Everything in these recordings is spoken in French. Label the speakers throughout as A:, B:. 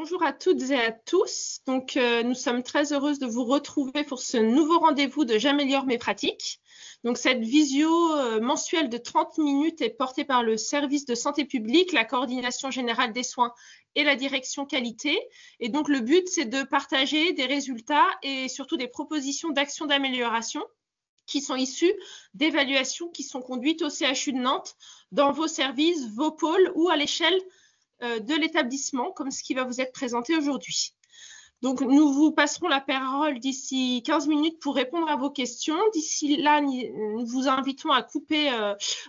A: Bonjour à toutes et à tous. Nous sommes très heureuses de vous retrouver pour ce nouveau rendez-vous de J'améliore mes pratiques. Donc, cette visio mensuelle de 30 minutes est portée par le service de santé publique, la coordination générale des soins et la direction qualité. Et donc, le but, c'est de partager des résultats et surtout des propositions d'actions d'amélioration qui sont issues d'évaluations qui sont conduites au CHU de Nantes dans vos services, vos pôles ou à l'échelle de l'établissement, comme ce qui va vous être présenté aujourd'hui. Donc, nous vous passerons la parole d'ici 15 minutes pour répondre à vos questions. D'ici là, nous vous invitons à couper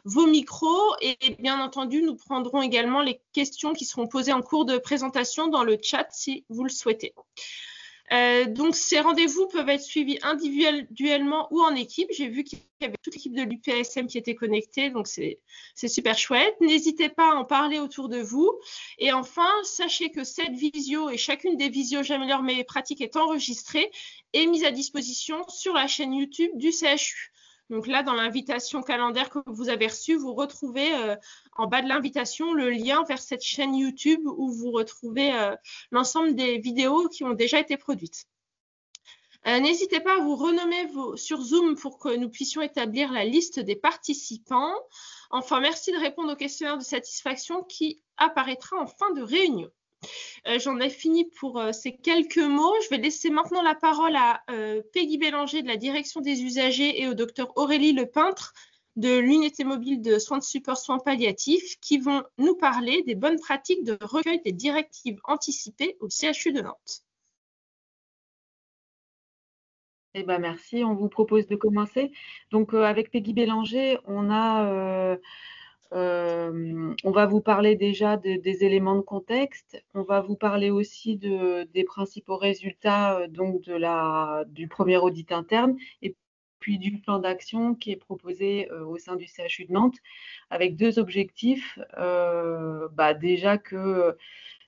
A: vos micros et bien entendu, nous prendrons également les questions qui seront posées en cours de présentation dans le chat si vous le souhaitez. Donc, ces rendez-vous peuvent être suivis individuellement ou en équipe. J'ai vu qu'il y avait toute l'équipe de l'UPSM qui était connectée, donc c'est super chouette. N'hésitez pas à en parler autour de vous. Et enfin, sachez que cette visio et chacune des visios J'améliore mes pratiques est enregistrée et mise à disposition sur la chaîne YouTube du CHU. Donc là, dans l'invitation calendaire que vous avez reçue, vous retrouvez en bas de l'invitation le lien vers cette chaîne YouTube où vous retrouvez l'ensemble des vidéos qui ont déjà été produites. N'hésitez pas à vous renommer sur Zoom pour que nous puissions établir la liste des participants. Enfin, merci de répondre au questionnaire de satisfaction qui apparaîtra en fin de réunion. J'en ai fini pour ces quelques mots. Je vais laisser maintenant la parole à Peggy Bélanger de la direction des usagers et au docteur Aurélie Lepeintre de l'unité mobile de soins de support soins palliatifs qui vont nous parler des bonnes pratiques de recueil des directives anticipées au CHU de Nantes.
B: Eh ben merci, on vous propose de commencer. Donc avec Peggy Bélanger, on va vous parler déjà des éléments de contexte. On va vous parler aussi des principaux résultats donc du premier audit interne et puis du plan d'action qui est proposé au sein du CHU de Nantes avec deux objectifs. Déjà que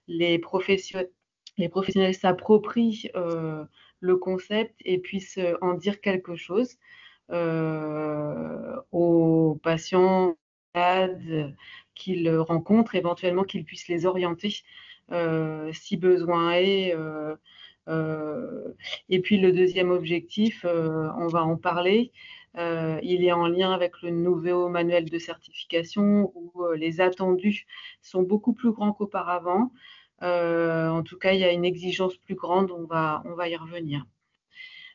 B: les professionnels s'approprient le concept et puissent en dire quelque chose aux patients qu'ils rencontrent, éventuellement qu'ils puissent les orienter si besoin est. Et puis le deuxième objectif, on va en parler, il est en lien avec le nouveau manuel de certification où les attendus sont beaucoup plus grands qu'auparavant. En tout cas, il y a une exigence plus grande, on va y revenir.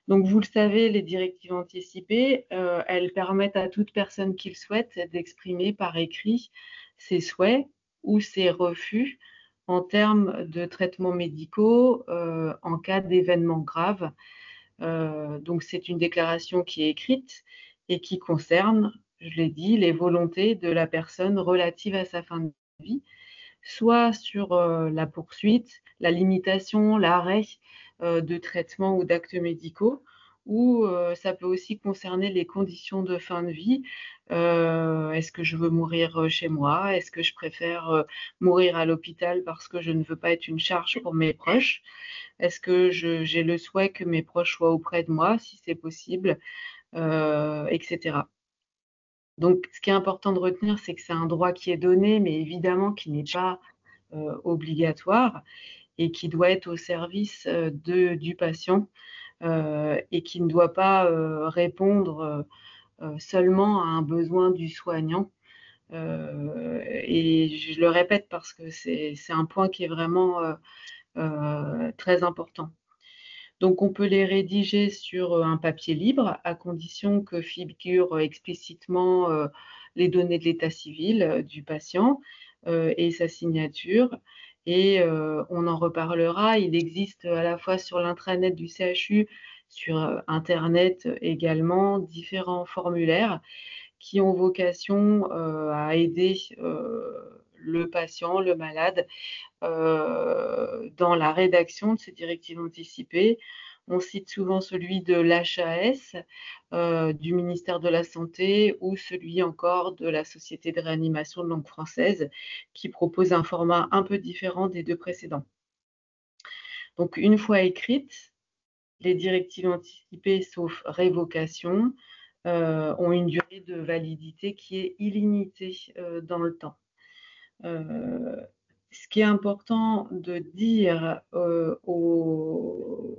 B: Donc, vous le savez, les directives anticipées, elles permettent à toute personne qui le souhaite d'exprimer par écrit ses souhaits ou ses refus en termes de traitements médicaux en cas d'événements graves. Donc, c'est une déclaration qui est écrite et qui concerne, je l'ai dit, les volontés de la personne relatives à sa fin de vie, soit sur la poursuite, la limitation, l'arrêt de traitement ou d'actes médicaux, ou ça peut aussi concerner les conditions de fin de vie. Est-ce que je veux mourir chez moi? Est-ce que je préfère mourir à l'hôpital parce que je ne veux pas être une charge pour mes proches? Est-ce que j'ai le souhait que mes proches soient auprès de moi, si c'est possible, etc. Donc, ce qui est important de retenir, c'est que c'est un droit qui est donné, mais évidemment qui n'est pas obligatoire et qui doit être au service du patient et qui ne doit pas répondre seulement à un besoin du soignant. Et je le répète parce que c'est un point qui est vraiment très important. Donc, on peut les rédiger sur un papier libre à condition que figurent explicitement les données de l'état civil du patient et sa signature. Et on en reparlera. Il existe à la fois sur l'intranet du CHU, sur Internet également, différents formulaires qui ont vocation à aider le patient, le malade, dans la rédaction de ces directives anticipées. On cite souvent celui de l'HAS, du ministère de la Santé, ou celui encore de la Société de réanimation de langue française, qui propose un format un peu différent des deux précédents. Donc, une fois écrites, les directives anticipées, sauf révocation, ont une durée de validité qui est illimitée dans le temps. Ce qui est important de dire aux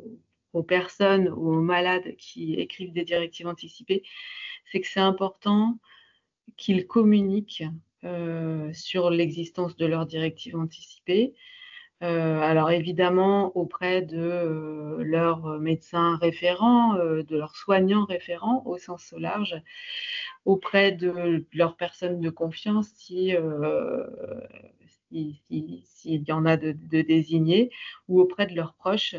B: personnes ou aux malades qui écrivent des directives anticipées, c'est que c'est important qu'ils communiquent sur l'existence de leurs directives anticipées. Alors évidemment auprès de leurs médecins référents, de leurs soignants référents au sens large, auprès de leurs personnes de confiance s'il y en a de désignés, ou auprès de leurs proches.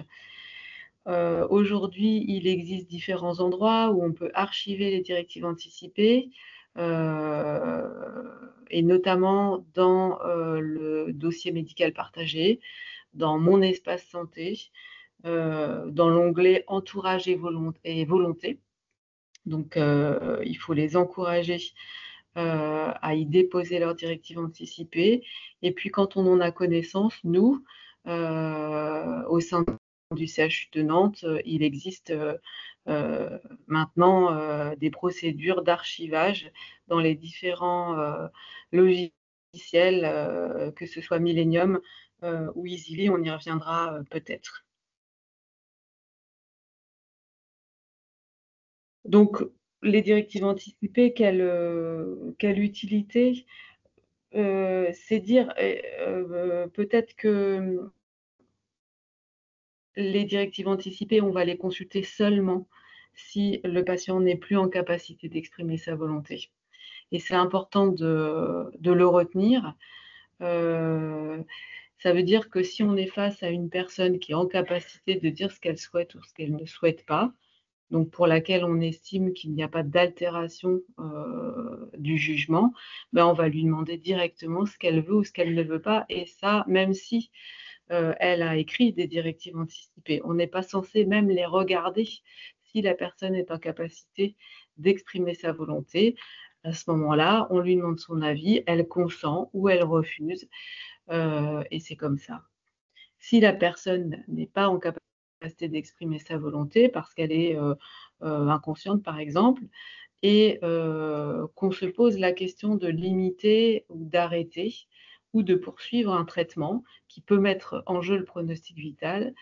B: Aujourd'hui, il existe différents endroits où on peut archiver les directives anticipées, et notamment dans le dossier médical partagé, dans Mon espace santé, dans l'onglet Entourage et volonté. Donc, il faut les encourager à y déposer leurs directives anticipées. Et puis, quand on en a connaissance, nous, au sein du CHU de Nantes, il existe maintenant des procédures d'archivage dans les différents logiciels, que ce soit Millennium ou Easily, on y reviendra peut-être. Donc, les directives anticipées, quelle utilité? C'est dire peut-être que les directives anticipées, on va les consulter seulement si le patient n'est plus en capacité d'exprimer sa volonté. Et c'est important de le retenir. Ça veut dire que si on est face à une personne qui est en capacité de dire ce qu'elle souhaite ou ce qu'elle ne souhaite pas, donc pour laquelle on estime qu'il n'y a pas d'altération du jugement, ben on va lui demander directement ce qu'elle veut ou ce qu'elle ne veut pas. Et ça, même si elle a écrit des directives anticipées, on n'est pas censé même les regarder si la personne est en capacité d'exprimer sa volonté. À ce moment-là, on lui demande son avis, elle consent ou elle refuse, et c'est comme ça. Si la personne n'est pas en capacité d'exprimer sa volonté parce qu'elle est inconsciente, par exemple, et qu'on se pose la question de limiter ou d'arrêter ou de poursuivre un traitement qui peut mettre en jeu le pronostic vital,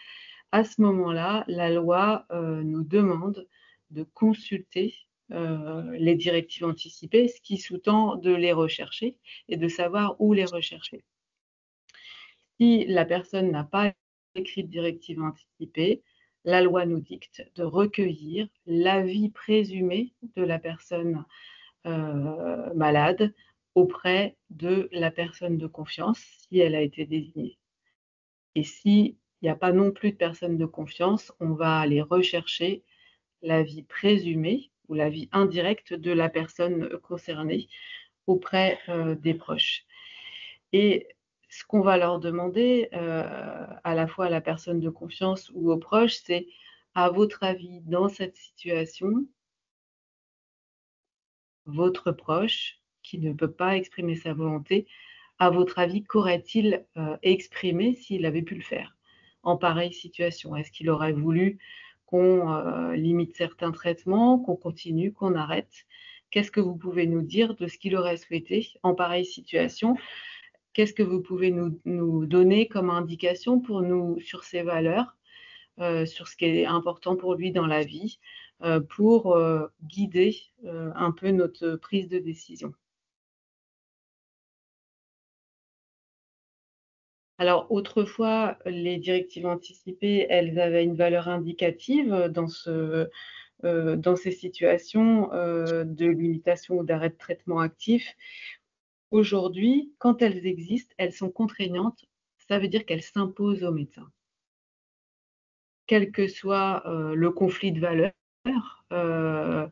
B: à ce moment-là, la loi nous demande de consulter les directives anticipées, ce qui sous-tend de les rechercher et de savoir où les rechercher. Si la personne n'a pas écrit de directive anticipée, la loi nous dicte de recueillir l'avis présumé de la personne malade auprès de la personne de confiance si elle a été désignée. Et s'il n'y a pas non plus de personne de confiance, on va aller rechercher l'avis présumé ou l'avis indirect de la personne concernée auprès des proches. Et ce qu'on va leur demander, à la fois à la personne de confiance ou aux proches, c'est: à votre avis, dans cette situation, votre proche, qui ne peut pas exprimer sa volonté, à votre avis, qu'aurait-il exprimé s'il avait pu le faire en pareille situation? Est-ce qu'il aurait voulu qu'on limite certains traitements, qu'on continue, qu'on arrête? Qu'est-ce que vous pouvez nous dire de ce qu'il aurait souhaité en pareille situation? Qu'est-ce que vous pouvez nous donner comme indication pour nous, sur ses valeurs, sur ce qui est important pour lui dans la vie, pour guider un peu notre prise de décision? Alors autrefois, les directives anticipées, elles avaient une valeur indicative dans ces situations de limitation ou d'arrêt de traitement actif. Aujourd'hui, quand elles existent, elles sont contraignantes. Ça veut dire qu'elles s'imposent aux médecins. Quel que soit le conflit de valeurs, euh,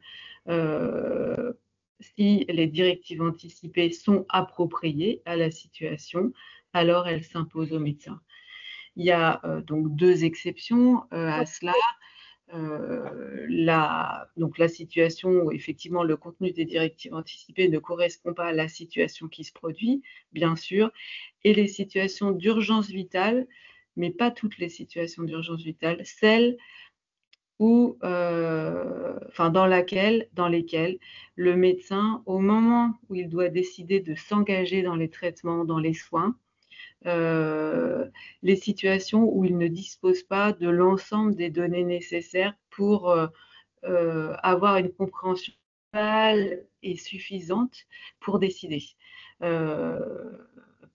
B: euh, si les directives anticipées sont appropriées à la situation, alors elles s'imposent aux médecins. Il y a donc deux exceptions à cela. Donc la situation où effectivement le contenu des directives anticipées ne correspond pas à la situation qui se produit, bien sûr, et les situations d'urgence vitale, mais pas toutes les situations d'urgence vitale, celles où, dans lesquelles le médecin, au moment où il doit décider de s'engager dans les traitements, dans les soins, les situations où ils ne disposent pas de l'ensemble des données nécessaires pour avoir une compréhension totale et suffisante pour décider.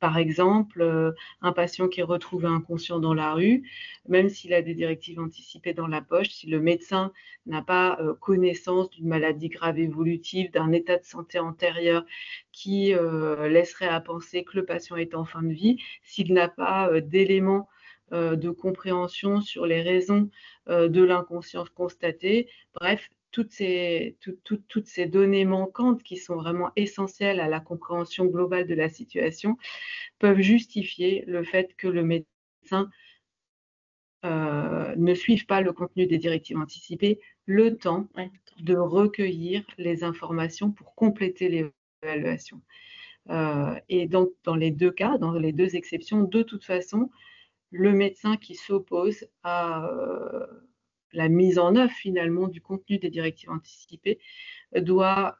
B: Par exemple, un patient qui est retrouvé inconscient dans la rue, même s'il a des directives anticipées dans la poche, si le médecin n'a pas connaissance d'une maladie grave évolutive, d'un état de santé antérieur qui laisserait à penser que le patient est en fin de vie, s'il n'a pas d'éléments de compréhension sur les raisons de l'inconscience constatée, bref, toutes ces données manquantes qui sont vraiment essentielles à la compréhension globale de la situation peuvent justifier le fait que le médecin ne suive pas le contenu des directives anticipées, le temps de recueillir les informations pour compléter l'évaluation. Et donc, dans les deux cas, dans les deux exceptions, de toute façon, le médecin qui s'oppose à la mise en œuvre finalement du contenu des directives anticipées doit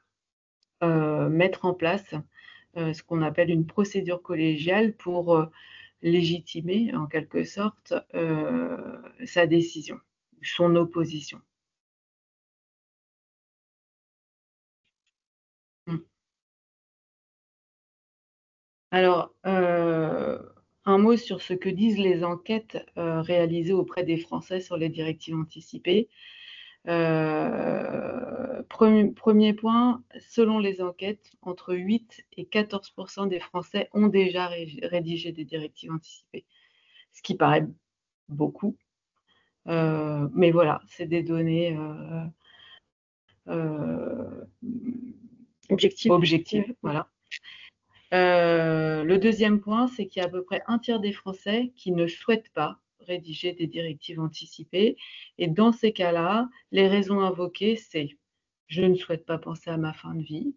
B: mettre en place ce qu'on appelle une procédure collégiale pour légitimer en quelque sorte sa décision, son opposition. Alors, un mot sur ce que disent les enquêtes réalisées auprès des Français sur les directives anticipées. Premier point, selon les enquêtes, entre 8 et 14% des Français ont déjà rédigé des directives anticipées, ce qui paraît beaucoup. Mais voilà, c'est des données objectives. Voilà. Le deuxième point, c'est qu'il y a à peu près un tiers des Français qui ne souhaitent pas rédiger des directives anticipées. Et dans ces cas-là, les raisons invoquées, c'est « je ne souhaite pas penser à ma fin de vie »,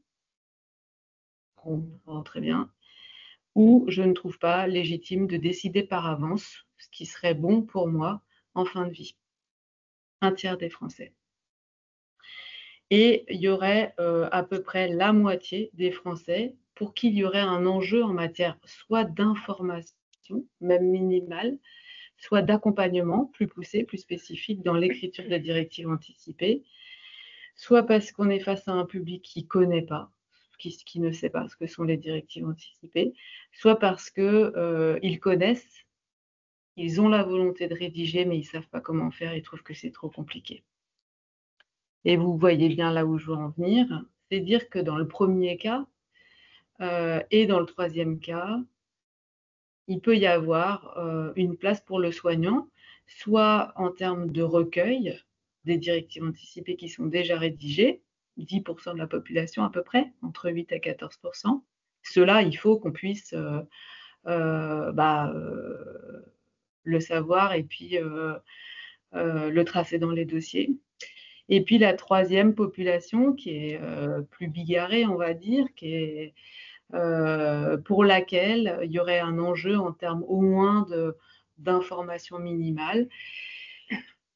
B: très bien, ou « je ne trouve pas légitime de décider par avance ce qui serait bon pour moi en fin de vie ». Un tiers des Français. Et il y aurait à peu près la moitié des Français pour qui il y aurait un enjeu en matière soit d'information, même minimale, soit d'accompagnement plus poussé, plus spécifique dans l'écriture des directives anticipées, soit parce qu'on est face à un public qui ne connaît pas, qui ne sait pas ce que sont les directives anticipées, soit parce qu'ils connaissent, ils ont la volonté de rédiger, mais ils ne savent pas comment faire, ils trouvent que c'est trop compliqué. Et vous voyez bien là où je veux en venir, c'est dire que dans le premier cas et dans le troisième cas, il peut y avoir une place pour le soignant, soit en termes de recueil des directives anticipées qui sont déjà rédigées, 10% de la population à peu près, entre 8 et 14%. Cela, il faut qu'on puisse le savoir et puis le tracer dans les dossiers. Et puis la troisième population qui est plus bigarrée, on va dire, qui est pour laquelle il y aurait un enjeu en termes au moins d'information minimale.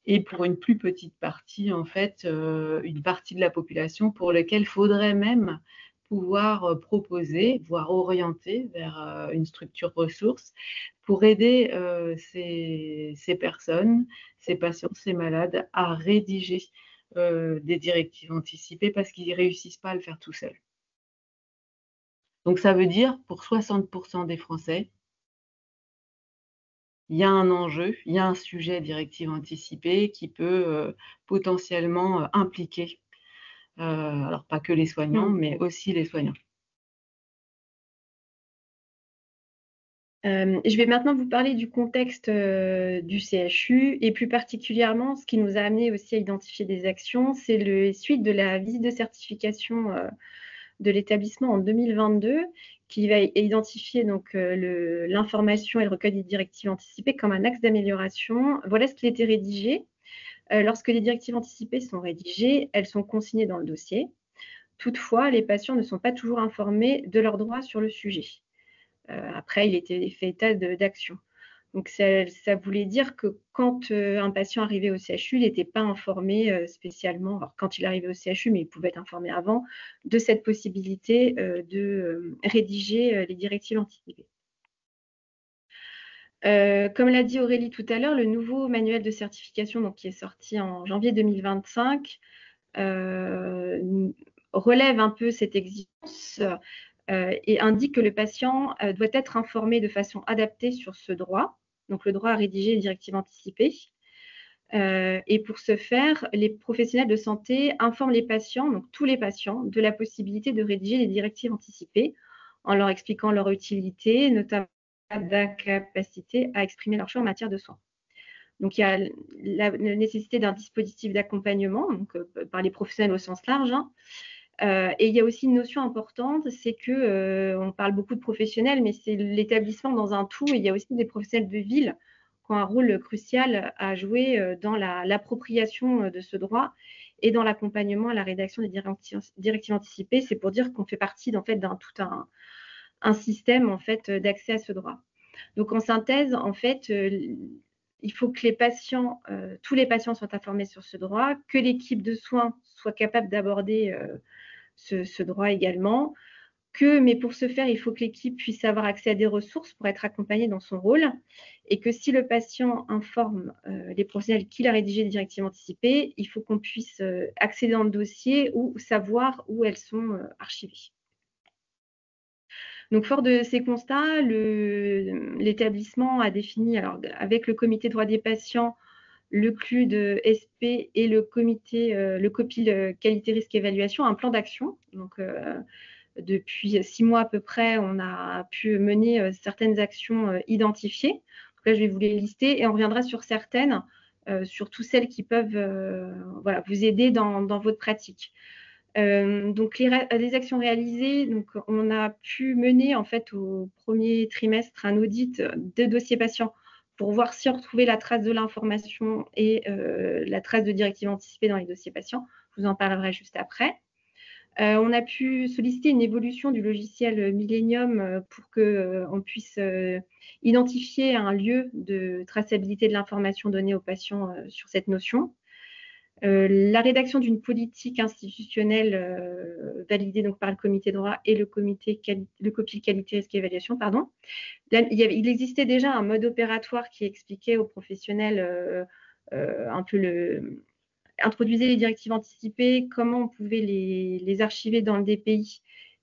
B: Et pour une plus petite partie, en fait, une partie de la population pour laquelle il faudrait même pouvoir proposer, voire orienter vers une structure ressource pour aider ces personnes, ces patients, ces malades à rédiger des directives anticipées parce qu'ils ne réussissent pas à le faire tout seuls. Donc ça veut dire pour 60% des Français, il y a un enjeu, il y a un sujet directive anticipée qui peut potentiellement impliquer, alors pas que les soignants, mais aussi les soignants.
C: Je vais maintenant vous parler du contexte du CHU et plus particulièrement ce qui nous a amené aussi à identifier des actions, c'est le suite de la visite de certification de l'établissement en 2022 qui va identifier donc l'information et le recueil des directives anticipées comme un axe d'amélioration. Voilà ce qui a été rédigé. Lorsque les directives anticipées sont rédigées, elles sont consignées dans le dossier. Toutefois, les patients ne sont pas toujours informés de leurs droits sur le sujet. Après, il était fait état d'actions. Donc, ça voulait dire que quand un patient arrivait au CHU, il n'était pas informé spécialement, alors quand il arrivait au CHU, mais il pouvait être informé avant, de cette possibilité de rédiger les directives anticipées. Comme l'a dit Aurélie tout à l'heure, le nouveau manuel de certification donc, qui est sorti en janvier 2025 relève un peu cette exigence et indique que le patient doit être informé de façon adaptée sur ce droit, donc le droit à rédiger les directives anticipées. Et pour ce faire, les professionnels de santé informent les patients, donc tous les patients, de la possibilité de rédiger les directives anticipées en leur expliquant leur utilité, notamment la capacité à exprimer leur choix en matière de soins. Donc, il y a la nécessité d'un dispositif d'accompagnement par les professionnels au sens large. Et il y a aussi une notion importante, c'est que on parle beaucoup de professionnels, mais c'est l'établissement dans un tout. Et il y a aussi des professionnels de ville qui ont un rôle crucial à jouer dans l'appropriation de ce droit et dans l'accompagnement à la rédaction des directives anticipées. C'est pour dire qu'on fait partie en fait, d'un tout un système en fait, d'accès à ce droit. Donc, en synthèse, en fait, il faut que les patients, tous les patients soient informés sur ce droit, que l'équipe de soins soit capable d'aborder ce droit également, mais pour ce faire, il faut que l'équipe puisse avoir accès à des ressources pour être accompagnée dans son rôle, et que si le patient informe les professionnels qu'il a rédigé des directives anticipées, il faut qu'on puisse accéder dans le dossier ou savoir où elles sont archivées. Donc, fort de ces constats, l'établissement a défini, alors, avec le comité droits des patients, le CLUD SP et le COPIL qualité risque évaluation, un plan d'action. Donc, depuis 6 mois à peu près, on a pu mener certaines actions identifiées. Donc là, je vais vous les lister et on reviendra sur certaines, surtout celles qui peuvent voilà, vous aider dans votre pratique. Donc, les actions réalisées, donc, on a pu mener en fait au premier trimestre un audit de dossiers patients pour voir si on retrouvait la trace de l'information et la trace de directives anticipées dans les dossiers patients. Je vous en parlerai juste après. On a pu solliciter une évolution du logiciel Millennium pour qu'on puisse identifier un lieu de traçabilité de l'information donnée aux patients sur cette notion. La rédaction d'une politique institutionnelle validée donc par le comité droit et le COPIL qualité risque évaluation, pardon. Là, il existait déjà un mode opératoire qui expliquait aux professionnels un peu introduisait les directives anticipées, comment on pouvait les archiver dans le DPI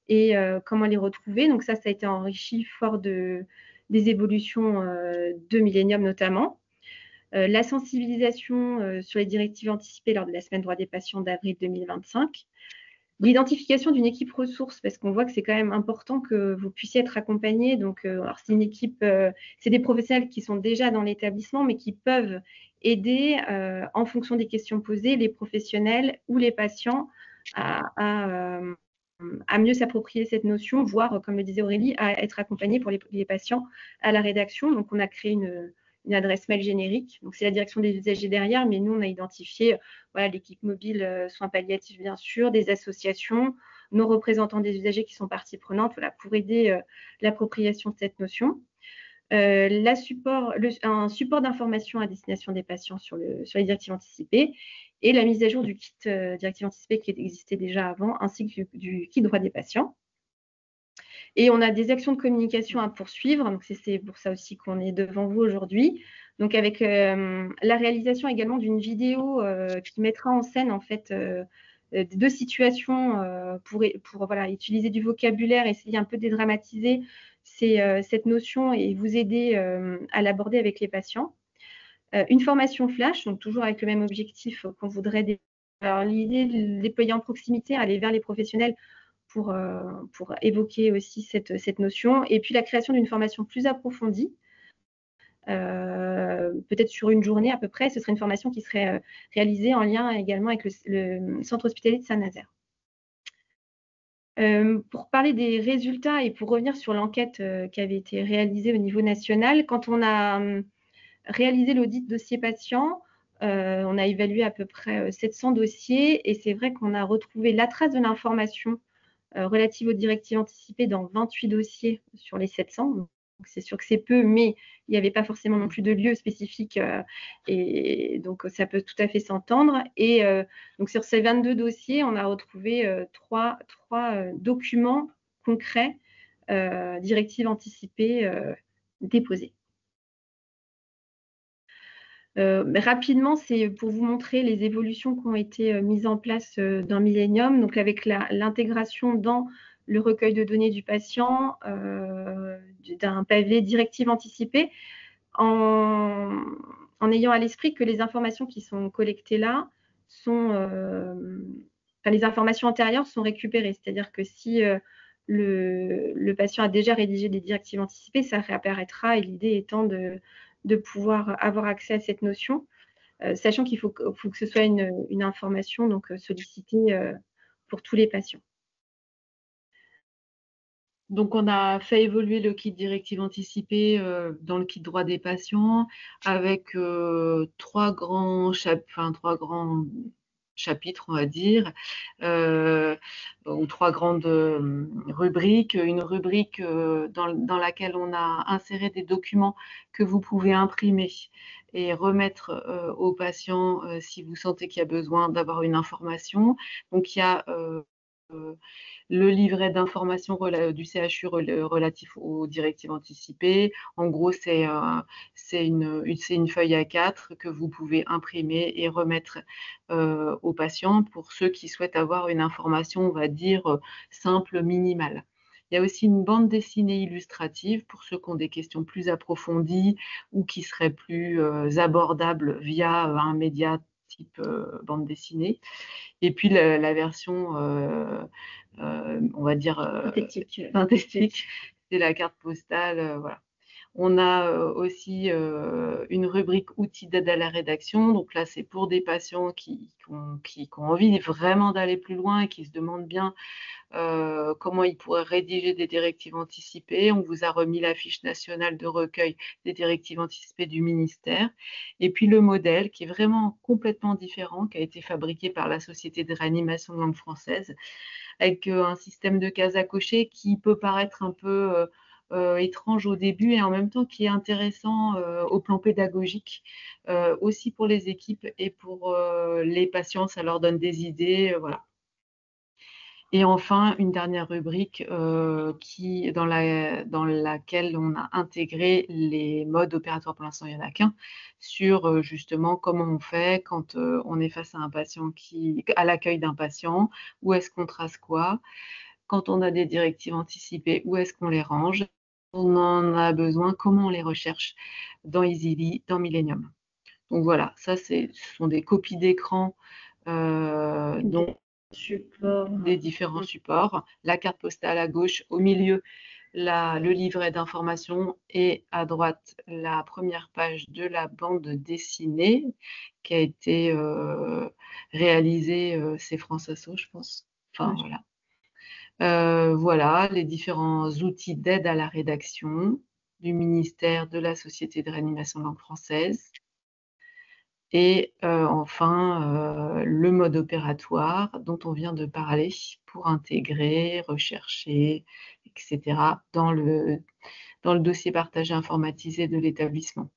C: et comment les retrouver. Donc ça a été enrichi fort des évolutions de Millennium notamment. La sensibilisation sur les directives anticipées lors de la semaine droit des patients d'avril 2025. L'identification d'une équipe ressource, parce qu'on voit que c'est quand même important que vous puissiez être accompagné. Donc, alors c'est une équipe, c'est des professionnels qui sont déjà dans l'établissement, mais qui peuvent aider en fonction des questions posées, les professionnels ou les patients à mieux s'approprier cette notion, voire, comme le disait Aurélie, à être accompagnés pour les patients à la rédaction. Donc, on a créé une adresse mail générique. Donc, c'est la direction des usagers derrière, mais nous, on a identifié voilà, l'équipe mobile soins palliatifs, bien sûr, des associations, nos représentants des usagers qui sont partie prenante voilà, pour aider l'appropriation de cette notion. Un support d'information à destination des patients sur les directives anticipées et la mise à jour du kit directives anticipées qui existait déjà avant, ainsi que du kit droit des patients. Et on a des actions de communication à poursuivre. Donc, c'est pour ça aussi qu'on est devant vous aujourd'hui. Donc, avec la réalisation également d'une vidéo qui mettra en scène, en fait, deux situations pour voilà, utiliser du vocabulaire, essayer un peu de dédramatiser cette notion et vous aider à l'aborder avec les patients. Une formation flash, donc toujours avec le même objectif qu'on voudrait. Alors, l'idée de déployer en proximité, aller vers les professionnels pour évoquer aussi cette notion. Et puis la création d'une formation plus approfondie, peut-être sur une journée à peu près. Ce serait une formation qui serait réalisée en lien également avec le centre hospitalier de Saint-Nazaire. Pour parler des résultats et pour revenir sur l'enquête qui avait été réalisée au niveau national, quand on a réalisé l'audit dossier patient, on a évalué à peu près 700 dossiers et c'est vrai qu'on a retrouvé la trace de l'information relative aux directives anticipées dans 28 dossiers sur les 700. Donc, c'est sûr que c'est peu, mais il n'y avait pas forcément non plus de lieu spécifique et donc ça peut tout à fait s'entendre. Et donc sur ces 22 dossiers, on a retrouvé trois documents concrets, directives anticipées déposés. Mais rapidement, c'est pour vous montrer les évolutions qui ont été mises en place dans Millennium, donc avec l'intégration dans le recueil de données du patient d'un pavé directive anticipée, en ayant à l'esprit que les informations qui sont collectées là sont, les informations antérieures sont récupérées. C'est-à-dire que si le patient a déjà rédigé des directives anticipées, ça réapparaîtra, et l'idée étant de pouvoir avoir accès à cette notion, sachant qu'il faut que ce soit une information donc sollicitée pour tous les patients.
B: Donc, on a fait évoluer le kit directive anticipée dans le kit droit des patients avec trois grands chapitres, on va dire, ou trois grandes rubriques. Une rubrique dans laquelle on a inséré des documents que vous pouvez imprimer et remettre aux patients si vous sentez qu'il y a besoin d'avoir une information. Donc, il y a le livret d'information du CHU relatif aux directives anticipées. En gros, c'est une feuille A4 que vous pouvez imprimer et remettre aux patients pour ceux qui souhaitent avoir une information, on va dire, simple, minimale. Il y a aussi une bande dessinée illustrative pour ceux qui ont des questions plus approfondies ou qui seraient plus abordables via un média type bande dessinée. Et puis la version, on va dire, synthétique, c'est la carte postale. Voilà. On a aussi une rubrique outils d'aide à la rédaction. Donc là, c'est pour des patients qui ont envie vraiment d'aller plus loin et qui se demandent bien comment ils pourraient rédiger des directives anticipées. On vous a remis la fiche nationale de recueil des directives anticipées du ministère. Et puis le modèle, qui est vraiment complètement différent, qui a été fabriqué par la Société de réanimation de langue française, avec un système de cases à cocher qui peut paraître un peu étrange au début et en même temps qui est intéressant au plan pédagogique, aussi pour les équipes et pour les patients, ça leur donne des idées, voilà. Et enfin, une dernière rubrique dans laquelle on a intégré les modes opératoires, pour l'instant il n'y en a qu'un, sur justement comment on fait quand on est face à un patient à l'accueil d'un patient, où est-ce qu'on trace quoi, quand on a des directives anticipées, où est-ce qu'on les range, on en a besoin, comment on les recherche dans EasyLy, dans Millennium. Donc voilà, ça ce sont des copies d'écran des différents supports, la carte postale à gauche, au milieu le livret d'information et à droite la première page de la bande dessinée qui a été réalisée, c'est France Asso, je pense. Enfin voilà. Voilà les différents outils d'aide à la rédaction du ministère, de la Société de réanimation de langue française. Et enfin, le mode opératoire dont on vient de parler pour intégrer, rechercher, etc. dans le dossier partagé informatisé de l'établissement.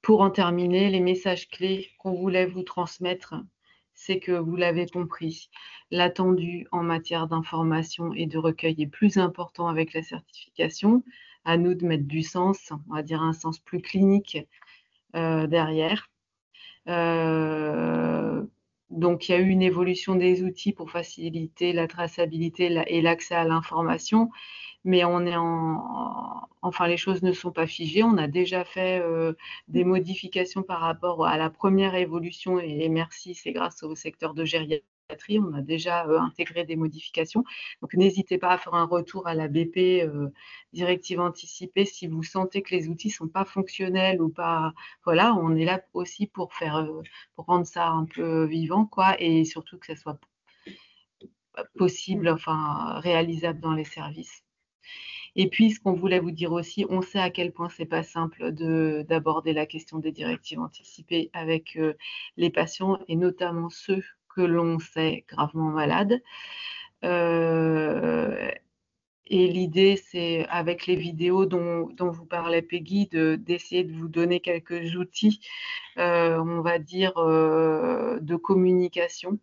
B: Pour en terminer, les messages clés qu'on voulait vous transmettre, c'est que vous l'avez compris, l'attendu en matière d'information et de recueil est plus important avec la certification. À nous de mettre du sens, on va dire un sens plus clinique derrière. Donc, il y a eu une évolution des outils pour faciliter la traçabilité et l'accès à l'information, mais enfin, les choses ne sont pas figées. On a déjà fait des modifications par rapport à la première évolution, et merci, c'est grâce au secteur de gériatrie. On a déjà intégré des modifications. Donc, n'hésitez pas à faire un retour à la BP directive anticipée si vous sentez que les outils ne sont pas fonctionnels ou pas. Voilà, on est là aussi pour rendre ça un peu vivant, quoi, et surtout que ça soit possible, enfin réalisable dans les services. Et puis, ce qu'on voulait vous dire aussi, on sait à quel point c'est pas simple d'aborder la question des directives anticipées avec les patients, et notamment ceux que l'on sait gravement malades. Et l'idée, c'est, avec les vidéos dont vous parlait Peggy, d'essayer de vous donner quelques outils, on va dire, de communication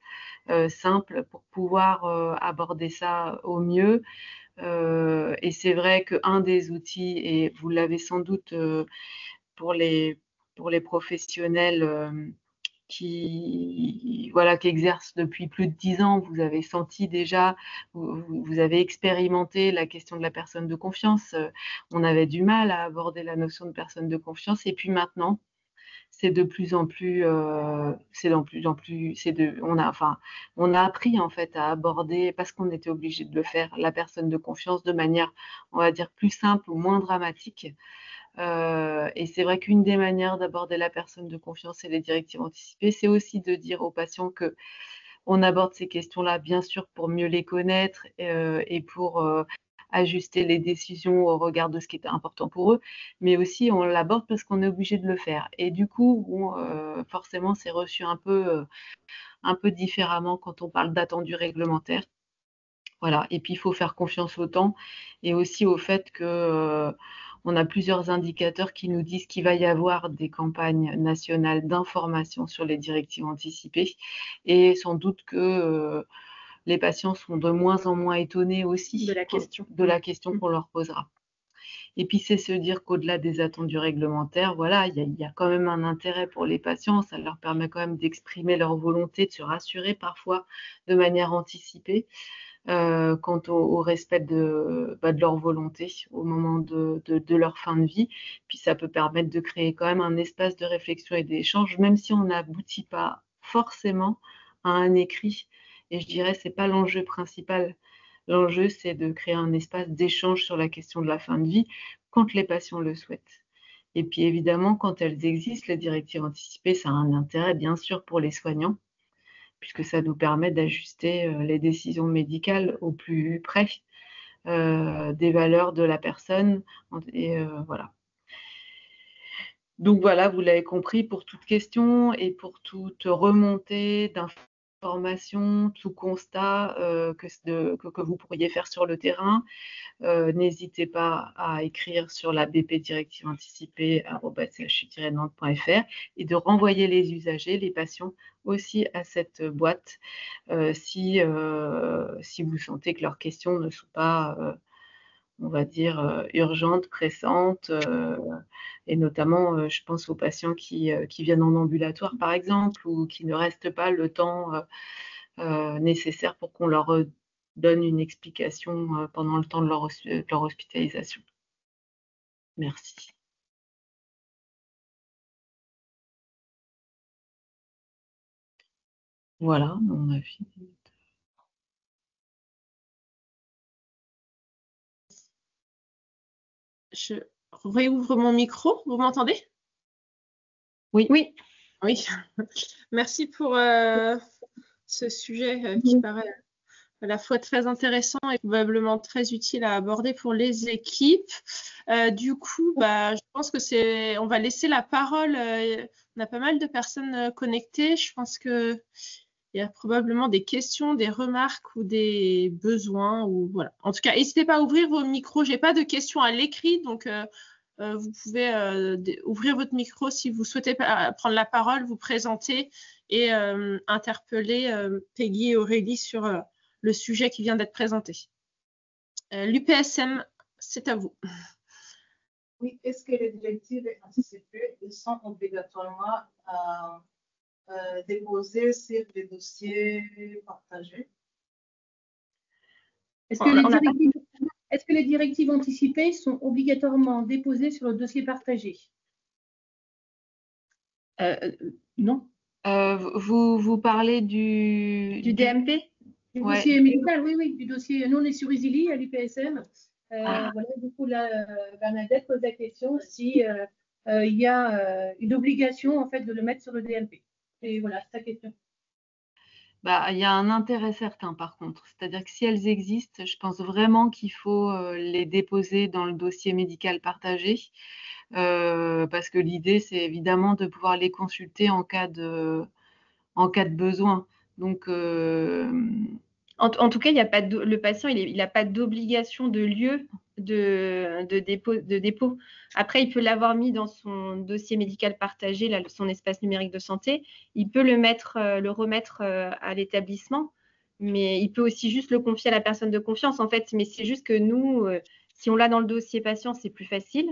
B: simple pour pouvoir aborder ça au mieux. Et c'est vrai qu'un des outils, et vous l'avez sans doute pour les pour les professionnels qui exercent depuis plus de 10 ans. Vous avez senti déjà, vous avez expérimenté la question de la personne de confiance. On avait du mal à aborder la notion de personne de confiance, et puis maintenant, c'est de plus en plus, on a appris en fait à aborder, parce qu'on était obligé de le faire, la personne de confiance de manière, on va dire, plus simple ou moins dramatique. Et c'est vrai qu'une des manières d'aborder la personne de confiance et les directives anticipées, c'est aussi de dire aux patients que on aborde ces questions-là, bien sûr, pour mieux les connaître et pour ajuster les décisions au regard de ce qui est important pour eux, mais aussi on l'aborde parce qu'on est obligé de le faire. Et du coup, forcément, c'est reçu un peu différemment quand on parle d'attendus réglementaires. Voilà. Et puis, il faut faire confiance au temps et aussi au fait que on a plusieurs indicateurs qui nous disent qu'il va y avoir des campagnes nationales d'information sur les directives anticipées, et sans doute que les patients sont de moins en moins étonnés aussi
C: de la
B: question qu'on leur posera. Et puis, c'est se dire qu'au-delà des attendus réglementaires, voilà, il y a quand même un intérêt pour les patients. Ça leur permet quand même d'exprimer leur volonté, de se rassurer parfois de manière anticipée quant au respect de leur volonté au moment de leur fin de vie. Puis ça peut permettre de créer quand même un espace de réflexion et d'échange, même si on n'aboutit pas forcément à un écrit. Et je dirais, c'est pas l'enjeu principal. L'enjeu, c'est de créer un espace d'échange sur la question de la fin de vie quand les patients le souhaitent. Et puis évidemment, quand elles existent, les directives anticipées, ça a un intérêt bien sûr pour les soignants, puisque ça nous permet d'ajuster les décisions médicales au plus près des valeurs de la personne. Et voilà. Donc voilà, vous l'avez compris, pour toute question et pour toute remontée d'informations, tout constat que vous pourriez faire sur le terrain, n'hésitez pas à écrire sur la bpdirective-anticipée@chu-nantes.fr et de renvoyer les usagers, les patients aussi à cette boîte si vous sentez que leurs questions ne sont pas, on va dire, urgentes, pressantes, et notamment, je pense aux patients qui viennent en ambulatoire, par exemple, ou qui ne restent pas le temps nécessaire pour qu'on leur donne une explication pendant le temps de leur hospitalisation. Merci. Voilà, on a fini.
A: Je réouvre mon micro. Vous m'entendez?
B: Oui.
C: Oui.
A: Oui. Merci pour ce sujet qui paraît à la fois très intéressant et probablement très utile à aborder pour les équipes. Du coup, je pense que on va laisser la parole. On a pas mal de personnes connectées. Je pense que il y a probablement des questions, des remarques ou des besoins. Ou voilà. En tout cas, n'hésitez pas à ouvrir vos micros. Je n'ai pas de questions à l'écrit, donc vous pouvez ouvrir votre micro si vous souhaitez prendre la parole, vous présenter et interpeller Peggy et Aurélie sur le sujet qui vient d'être présenté. L'UPSM, c'est à vous.
D: Oui, est-ce que les directives anticipées sont obligatoirement déposées sur les dossiers partagés?
E: Est-ce que les directives anticipées sont obligatoirement déposées sur le dossier partagé?
C: Non.
B: Vous parlez du
C: DMP?
E: Du dossier médical, oui, du dossier. Nous, on est sur Easily à l'UPSM. Voilà, du coup, là, Bernadette pose la question si il y a une obligation en fait de le mettre sur le DMP. Et voilà, c'est sa question.
B: Il y a un intérêt certain par contre, c'est-à-dire que si elles existent, je pense vraiment qu'il faut les déposer dans le dossier médical partagé, parce que l'idée c'est évidemment de pouvoir les consulter en cas de besoin. Donc
C: en tout cas, le patient, il n'a pas d'obligation de lieu de dépôt. Après, il peut l'avoir mis dans son dossier médical partagé, là, son espace numérique de santé. Il peut le remettre à l'établissement, mais il peut aussi juste le confier à la personne de confiance, en fait. Mais c'est juste que nous, si on l'a dans le dossier patient, c'est plus facile.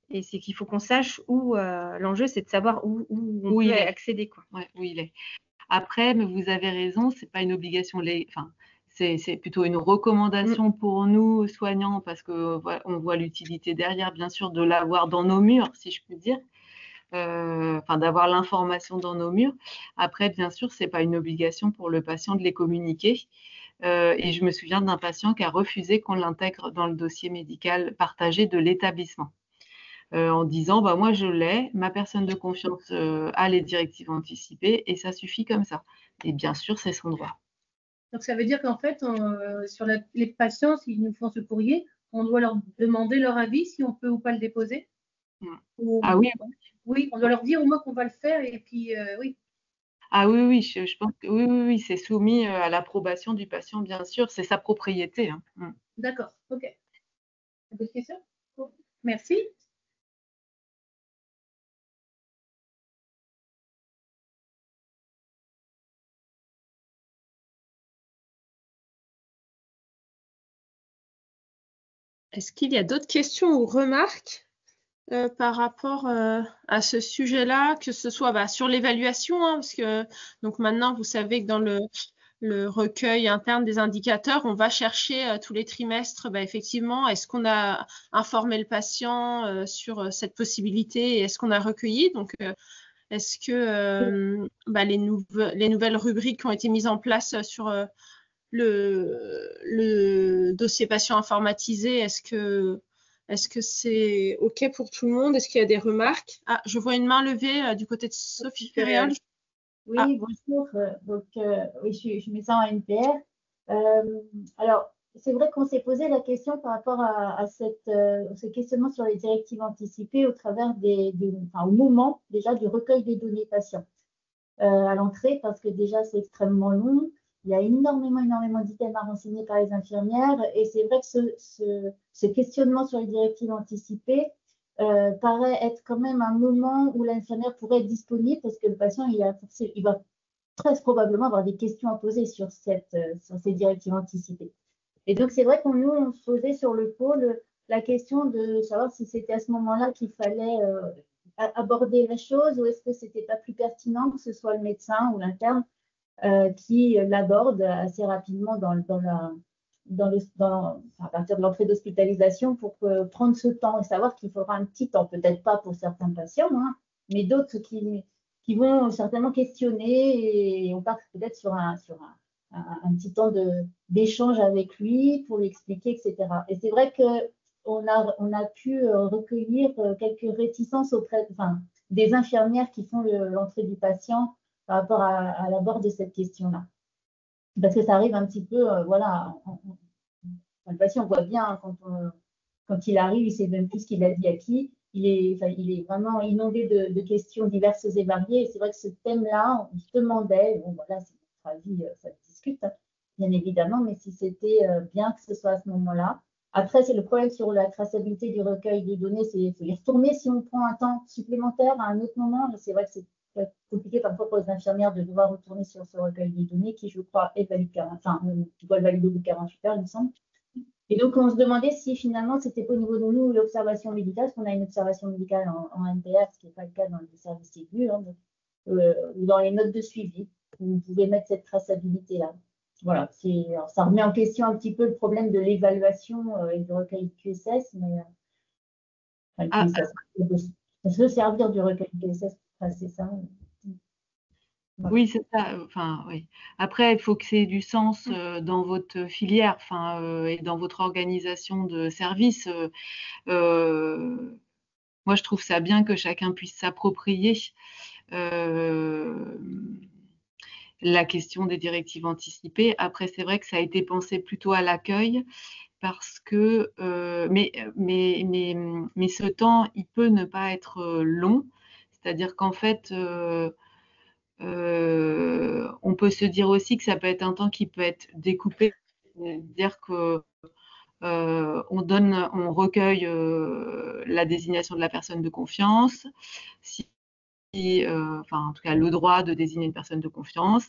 C: Et c'est qu'il faut qu'on sache où, l'enjeu, c'est de savoir où on
B: Où
C: peut
B: il est.
C: accéder, quoi.
B: Ouais, où il est. Après, mais vous avez raison, c'est pas une obligation, enfin, c'est plutôt une recommandation pour nous, soignants, parce que on voit l'utilité derrière, bien sûr, de l'avoir dans nos murs, si je puis dire. Enfin, d'avoir l'information dans nos murs. Après, bien sûr, c'est pas une obligation pour le patient de les communiquer. Et je me souviens d'un patient qui a refusé qu'on l'intègre dans le dossier médical partagé de l'établissement. En disant bah, moi je l'ai, ma personne de confiance a les directives anticipées et ça suffit comme ça. Et bien sûr, c'est son droit.
E: Donc, ça veut dire qu'en fait, sur les patients, s'ils nous font ce courrier, on doit leur demander leur avis si on peut ou pas le déposer.
B: Ah oui.
E: Oui, on doit leur dire au moins qu'on va le faire et puis oui.
B: Ah oui, oui, je pense que oui, c'est soumis à l'approbation du patient, bien sûr, c'est sa propriété. Hein.
E: D'accord, ok. D'autres questions? Merci.
A: Est-ce qu'il y a d'autres questions ou remarques par rapport à ce sujet-là, que ce soit sur l'évaluation, hein, parce que donc maintenant vous savez que dans le recueil interne des indicateurs, on va chercher tous les trimestres, effectivement, est-ce qu'on a informé le patient sur cette possibilité et est-ce qu'on a recueilli? Donc, est-ce que les nouvelles rubriques qui ont été mises en place sur le dossier patient informatisé, est-ce que c'est OK pour tout le monde? Est-ce qu'il y a des remarques? Ah, je vois une main levée du côté de Sophie Ferréol.
F: Oui, bonjour. Donc, oui, je suis médecin en NPR. Alors, c'est vrai qu'on s'est posé la question par rapport à ce questionnement sur les directives anticipées au travers au moment déjà du recueil des données patients à l'entrée, parce que déjà c'est extrêmement long. Il y a énormément d'items à renseigner par les infirmières, et c'est vrai que ce questionnement sur les directives anticipées paraît être quand même un moment où l'infirmière pourrait être disponible parce que le patient, il va très probablement avoir des questions à poser sur ces directives anticipées. Et donc, c'est vrai qu'on on se posait sur le pôle la question de savoir si c'était à ce moment-là qu'il fallait aborder la chose ou est-ce que c'était pas plus pertinent que ce soit le médecin ou l'interne qui l'aborde assez rapidement à partir de l'entrée d'hospitalisation pour prendre ce temps et savoir qu'il faudra un petit temps, peut-être pas pour certains patients, hein, mais d'autres qui vont certainement questionner et on part peut-être sur un petit temps d'échange avec lui pour lui expliquer, etc. Et c'est vrai qu'on a pu recueillir quelques réticences des infirmières qui font l'entrée du patient par rapport à l'abord de cette question-là. Parce que ça arrive un petit peu, le patient voit bien quand il arrive, il ne sait même plus ce qu'il a dit à qui. Il est vraiment inondé de questions diverses et variées. Et c'est vrai que ce thème-là, on se demandait, bon voilà, c'est notre avis, ça se discute, hein, bien évidemment, mais si c'était bien que ce soit à ce moment-là. Après, c'est le problème sur la traçabilité du recueil de données, c'est qu'il faut y retourner si on prend un temps supplémentaire à un autre moment. C'est vrai que c'est compliqué parfois pour les infirmières de devoir retourner sur ce recueil de données qui, je crois, est valide, tu dois le valider au bout de 48 heures, il me semble. Et donc, on se demandait si finalement, c'était pas au niveau de nous l'observation médicale, parce qu'on a une observation médicale en NPR, ce qui n'est pas le cas dans les services aigus, hein, ou dans les notes de suivi, où vous pouvez mettre cette traçabilité-là. Voilà, alors, ça remet en question un petit peu le problème de l'évaluation et du recueil QSS, mais ça se servir du recueil QSS pour tracer ça.
B: Oui, c'est ça. Enfin, oui. Après, il faut que ça ait du sens dans votre filière, et dans votre organisation de service. Moi, je trouve ça bien que chacun puisse s'approprier la question des directives anticipées. Après, c'est vrai que ça a été pensé plutôt à l'accueil parce que, mais ce temps, il peut ne pas être long. C'est-à-dire qu'en fait, on peut se dire aussi que ça peut être un temps qui peut être découpé, c'est-à-dire que on recueille la désignation de la personne de confiance, en tout cas le droit de désigner une personne de confiance.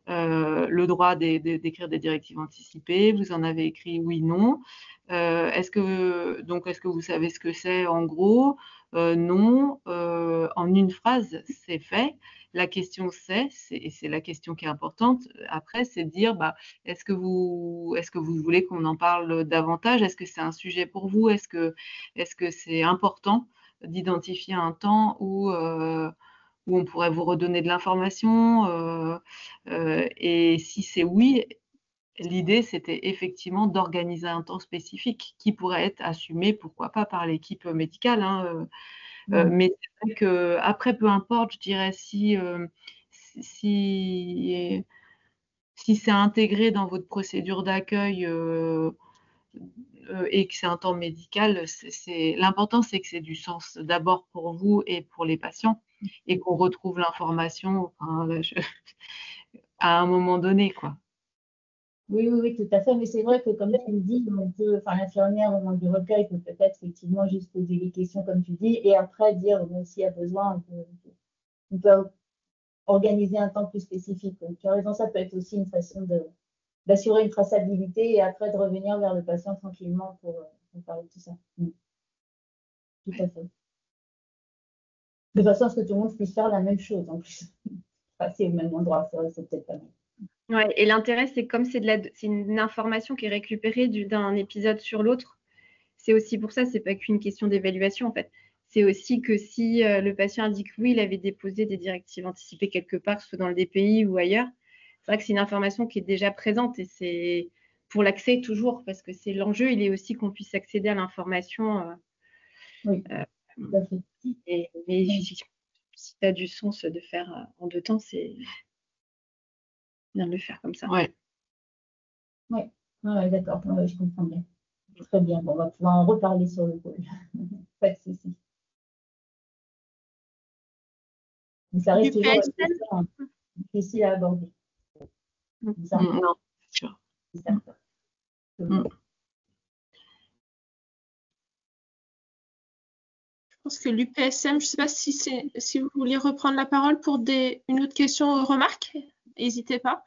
B: le droit d'écrire des directives anticipées. Vous en avez écrit oui, non. Est-ce que vous savez ce que c'est en gros? Non. En une phrase, c'est fait. La question et c'est la question qui est importante après, c'est de dire, est-ce que vous voulez qu'on en parle davantage? Est-ce que c'est un sujet pour vous? Est-ce que c'est important d'identifier un temps où on pourrait vous redonner de l'information? Et si c'est oui, l'idée, c'était effectivement d'organiser un temps spécifique qui pourrait être assumé, pourquoi pas, par l'équipe médicale, hein, mais c'est vrai que après, peu importe, je dirais si c'est intégré dans votre procédure d'accueil et que c'est un temps médical, l'important c'est que c'est du sens d'abord pour vous et pour les patients et qu'on retrouve l'information à un moment donné, quoi.
F: Oui, oui, oui, tout à fait. Mais c'est vrai que, comme tu le dis, l'infirmière au moment du recueil peut peut-être effectivement juste poser les questions, comme tu dis, et après dire s'il y a besoin, on peut organiser un temps plus spécifique. Donc, tu as raison, ça peut être aussi une façon d'assurer une traçabilité et après de revenir vers le patient tranquillement pour parler de tout ça. Tout à fait. De façon à ce que tout le monde puisse faire la même chose en plus. Passer au même endroit, c'est peut-être pas mal.
C: Ouais, et l'intérêt, c'est comme c'est une information qui est récupérée d'un épisode sur l'autre, c'est aussi pour ça, c'est pas qu'une question d'évaluation en fait. C'est aussi que si le patient indique oui, il avait déposé des directives anticipées quelque part, soit dans le DPI ou ailleurs, c'est vrai que c'est une information qui est déjà présente et c'est pour l'accès toujours, parce que c'est l'enjeu, il est aussi qu'on puisse accéder à l'information.
F: Oui, tout à fait.
C: Mais si ça a du sens de faire en 2 temps, c'est bien de le faire comme ça.
B: Ouais.
F: Oui, d'accord, je comprends bien. Très bien, bon, on va pouvoir en reparler sur le pôle. Pas de souci. Mais ça reste toujours difficile à aborder.
B: Non, c'est sûr.
F: C'est certain.
A: Je pense que l'UPSM, je ne sais pas si vous vouliez reprendre la parole pour une autre question ou remarque. N'hésitez pas.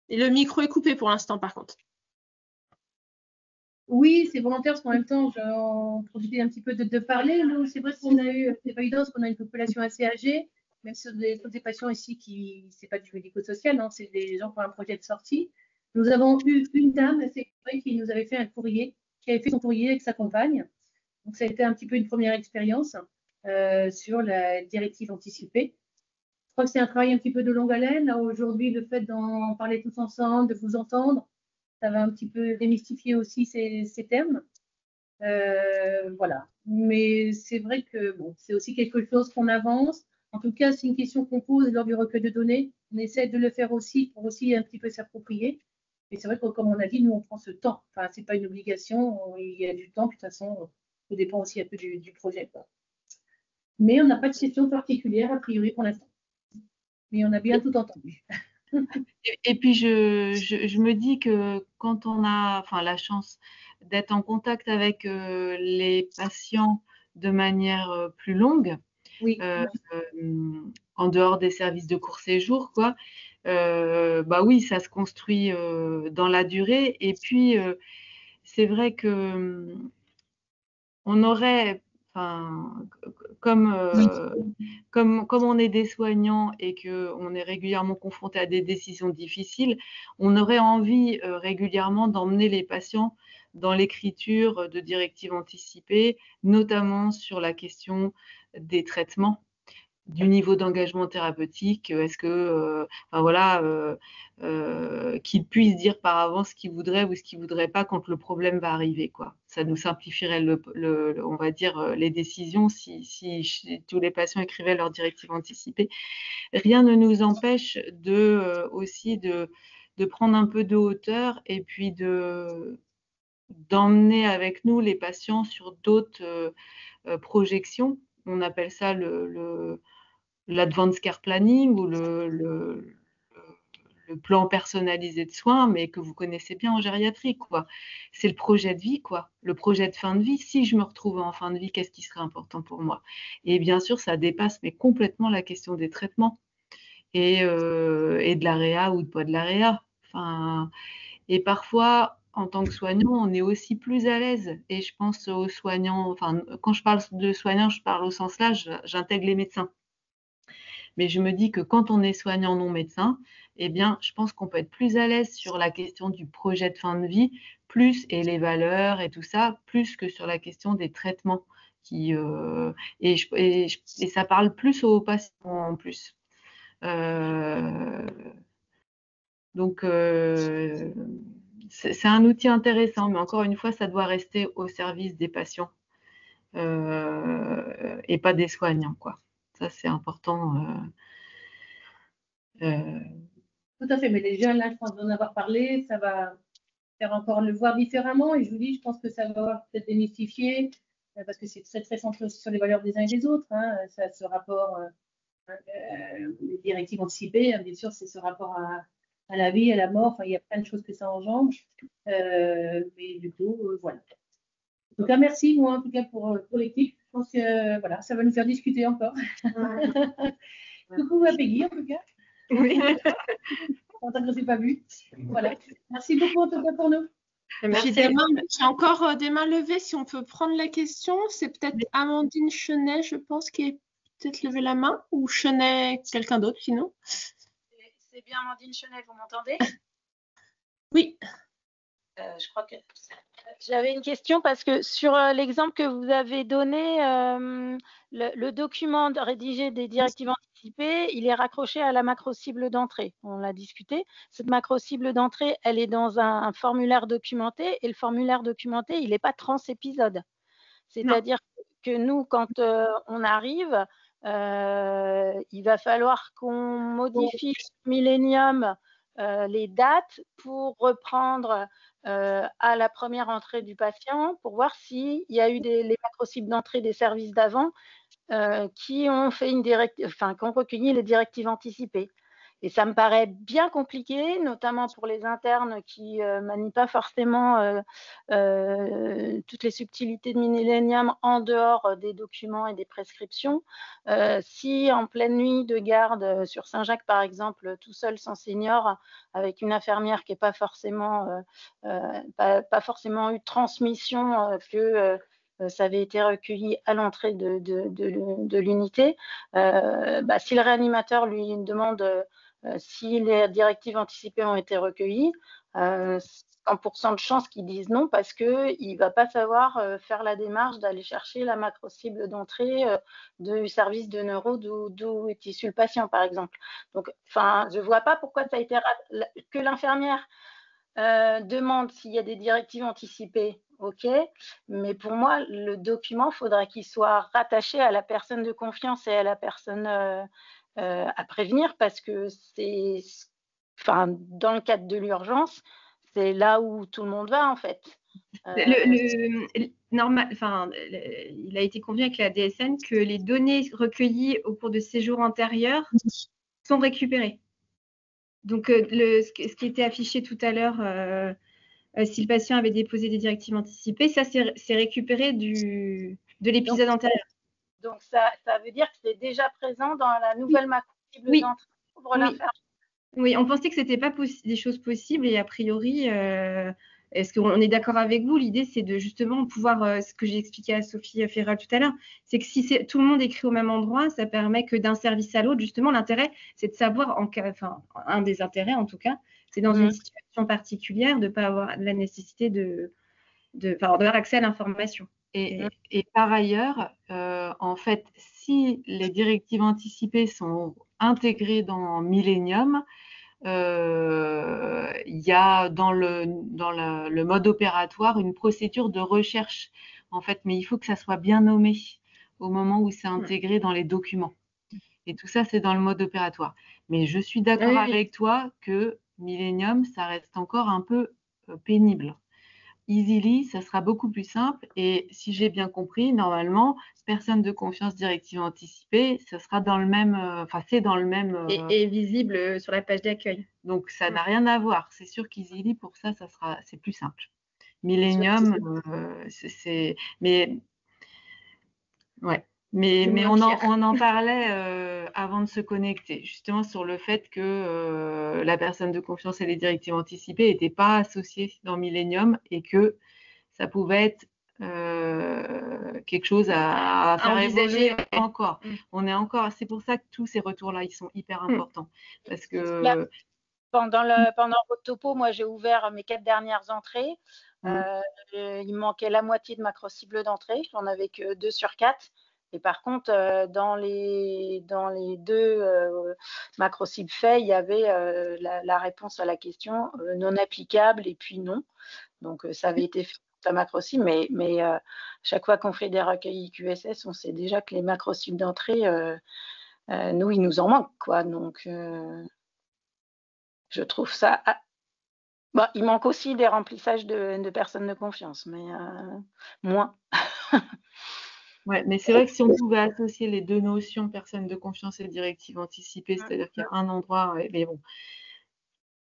A: Et le micro est coupé pour l'instant, par contre.
E: Oui, c'est volontaire parce qu'en même temps, j'en profitais un petit peu de parler. Nous, c'est vrai qu'on a eu, c'est pas évident parce qu'on a une population assez âgée, même si ce sont des patients ici qui, c'est pas du médico-social, hein, c'est des gens qui ont un projet de sortie. Nous avons eu une dame, c'est vrai, qui nous avait fait un courrier, qui avait fait son courrier avec sa compagne. Donc, ça a été un petit peu une première expérience sur la directive anticipée. Je crois que c'est un travail un petit peu de longue haleine. Aujourd'hui, le fait d'en parler tous ensemble, de vous entendre, ça va un petit peu démystifier aussi ces termes. Voilà. Mais c'est vrai que bon, c'est aussi quelque chose qu'on avance. En tout cas, c'est une question qu'on pose lors du recueil de données. On essaie de le faire aussi pour aussi un petit peu s'approprier. Et c'est vrai que, comme on a dit, nous, on prend ce temps. Enfin, c'est pas une obligation. Il y a du temps. Puis, de toute façon, ça dépend aussi un peu du projet, quoi. Mais on n'a pas de question particulière, a priori, pour l'instant. Mais on a bien tout entendu.
B: Et puis, je me dis que quand on a la chance d'être en contact avec les patients de manière plus longue,
E: Oui.
B: en dehors des services de court séjour, quoi, oui, ça se construit dans la durée. Et puis, c'est vrai que on aurait, comme on est des soignants et qu'on est régulièrement confronté à des décisions difficiles, on aurait envie régulièrement d'emmener les patients dans l'écriture de directives anticipées, notamment sur la question des traitements, du niveau d'engagement thérapeutique. Est-ce que, qu'ils puissent dire par avance ce qu'ils voudraient ou ce qu'ils ne voudraient pas quand le problème va arriver, quoi. Ça nous simplifierait, on va dire, les décisions si tous les patients écrivaient leurs directives anticipées. Rien ne nous empêche aussi de prendre un peu de hauteur et puis d'emmener avec nous les patients sur d'autres projections. On appelle ça l'advanced care planning ou le plan personnalisé de soins, mais que vous connaissez bien en gériatrie, quoi. C'est le projet de vie, quoi. Le projet de fin de vie. Si je me retrouvais en fin de vie, qu'est-ce qui serait important pour moi? Et bien sûr, ça dépasse mais complètement la question des traitements. et de la réa ou pas de la réa. Enfin, et parfois, en tant que soignant, on est aussi plus à l'aise. Et je pense aux soignants, enfin, quand je parle de soignants, je parle au sens large, j'intègre les médecins. Mais je me dis que quand on est soignant non médecin, eh bien, je pense qu'on peut être plus à l'aise sur la question du projet de fin de vie, et les valeurs et tout ça, plus que sur la question des traitements. Et ça parle plus aux patients en plus. Donc, c'est un outil intéressant, mais encore une fois, ça doit rester au service des patients et pas des soignants, quoi. Ça, c'est important.
E: Tout à fait, mais les jeunes, là, je pense d'en avoir parlé, ça va faire encore le voir différemment. Et je vous dis, je pense que ça va peut-être démystifier, parce que c'est très, très centré aussi sur les valeurs des uns et des autres. Hein, ça, ce rapport, les directives anticipées, hein, bien sûr, c'est ce rapport à la vie, à la mort. Enfin, il y a plein de choses que ça engendre. Mais du coup, voilà. En tout cas, merci, moi, en tout cas, pour l'équipe. Je pense que voilà, ça va nous faire discuter encore. Coucou à Peggy, en tout cas.
C: Oui.
E: En tant que je ne s'est pas vu. Voilà. Merci beaucoup, en tout cas, pour nous.
A: J'ai encore des mains levées. Si on peut prendre la question, c'est peut-être Amandine Chenet, je pense, qui est peut-être levé la main, ou Chenet, quelqu'un d'autre, sinon.
G: C'est bien Amandine Chenet, vous m'entendez?
A: Oui.
G: Je crois que j'avais une question parce que sur l'exemple que vous avez donné, le document rédigé des directives anticipées, il est raccroché à la macro-cible d'entrée. On l'a discuté. Cette macro-cible d'entrée, elle est dans un formulaire documenté et le formulaire documenté, il n'est pas trans-épisode. C'est-à-dire que nous, quand on arrive, il va falloir qu'on modifie Millennium les dates pour reprendre à la première entrée du patient pour voir s'il y a eu les macro-cibles d'entrée des services d'avant qui ont fait qui ont recueilli les directives anticipées. Et ça me paraît bien compliqué, notamment pour les internes qui ne manient pas forcément toutes les subtilités de Millennium en dehors des documents et des prescriptions. Si en pleine nuit de garde sur Saint-Jacques, par exemple, tout seul sans senior, avec une infirmière qui n'est pas forcément eu de transmission que ça avait été recueilli à l'entrée de l'unité, si le réanimateur lui demande si les directives anticipées ont été recueillies, 100% de chances qu'ils disent non parce qu'il ne va pas savoir faire la démarche d'aller chercher la macro-cible d'entrée du service de neuro d'où est issu le patient, par exemple. Donc, je ne vois pas pourquoi ça a été que l'infirmière demande s'il y a des directives anticipées, ok, mais pour moi, le document, il faudra qu'il soit rattaché à la personne de confiance et à la personne à prévenir parce que dans le cadre de l'urgence, c'est là où tout le monde va en fait.
C: Il a été convenu avec la DSN que les données recueillies au cours de séjours antérieurs sont récupérées. Donc, ce qui était affiché tout à l'heure, si le patient avait déposé des directives anticipées, ça c'est récupéré de l'épisode antérieur.
G: Donc, ça veut dire que c'est déjà présent dans la nouvelle macro-cible d'entrée pour l'infirmière.
C: Oui, on pensait que ce n'était pas des choses possibles et a priori, est-ce qu'on est d'accord avec vous? L'idée, c'est de justement pouvoir, ce que j'ai expliqué à Sophie Ferral tout à l'heure, c'est que si tout le monde écrit au même endroit, ça permet que d'un service à l'autre, justement, l'intérêt, c'est de savoir, un des intérêts en tout cas, c'est dans une situation particulière de ne pas avoir la nécessité d'avoir accès à l'information.
B: Et par ailleurs, en fait, si les directives anticipées sont intégrées dans Millennium, il y a dans le mode opératoire une procédure de recherche, en fait, mais il faut que ça soit bien nommé au moment où c'est intégré dans les documents. Et tout ça, c'est dans le mode opératoire. Mais je suis d'accord avec toi que Millennium, ça reste encore un peu pénible. Easily, ça sera beaucoup plus simple et si j'ai bien compris, normalement, personne de confiance directive anticipée, ça sera dans le même, c'est dans le même…
C: Et visible sur la page d'accueil.
B: Donc, ça n'a rien à voir. C'est sûr qu'Easily, pour ça, c'est plus simple. Millennium, Mais on en parlait avant de se connecter, justement sur le fait que la personne de confiance et les directives anticipées n'étaient pas associées dans Millennium et que ça pouvait être quelque chose à faire évoluer encore. On est encore, c'est pour ça que tous ces retours-là, ils sont hyper importants. Parce que
G: pendant votre topo, moi j'ai ouvert mes 4 dernières entrées. Il me manquait la moitié de macro cible d'entrée. J'en avais que 2 sur 4. Et par contre, dans les 2 macro cibles faits, il y avait la réponse à la question non applicable et puis non. Donc ça avait été fait pour la macro cible, mais chaque fois qu'on fait des recueils QSS, on sait déjà que les macro cibles d'entrée, nous, il nous en manque, quoi. Donc je trouve ça. Bon, il manque aussi des remplissages de personnes de confiance, mais moins.
B: Ouais, mais c'est vrai que si on pouvait associer les 2 notions, personne de confiance et directive anticipée, c'est-à-dire qu'il y a un endroit, mais bon.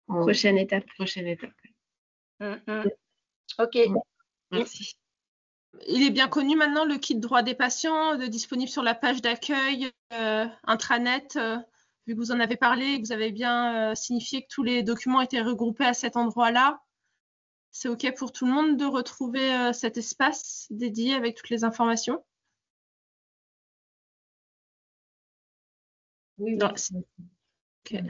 C: Prochaine étape.
G: Ok.
B: Merci.
A: Il est bien connu maintenant, le kit droit des patients, disponible sur la page d'accueil intranet. Vu que vous en avez parlé, que vous avez bien signifié que tous les documents étaient regroupés à cet endroit-là, c'est OK pour tout le monde de retrouver cet espace dédié avec toutes les informations?
E: Oui.
A: Okay.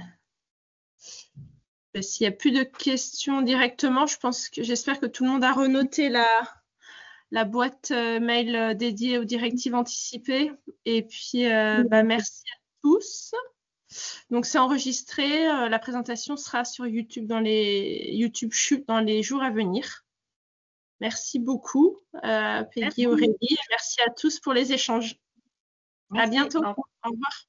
A: S'il n'y a plus de questions directement, j'espère que tout le monde a renoté la boîte mail dédiée aux directives anticipées. Et puis, merci à tous. Donc, c'est enregistré. La présentation sera sur YouTube dans les jours à venir. Merci beaucoup, Peggy, Aurélie. Et merci à tous pour les échanges.
B: Merci.
A: À bientôt. Au revoir.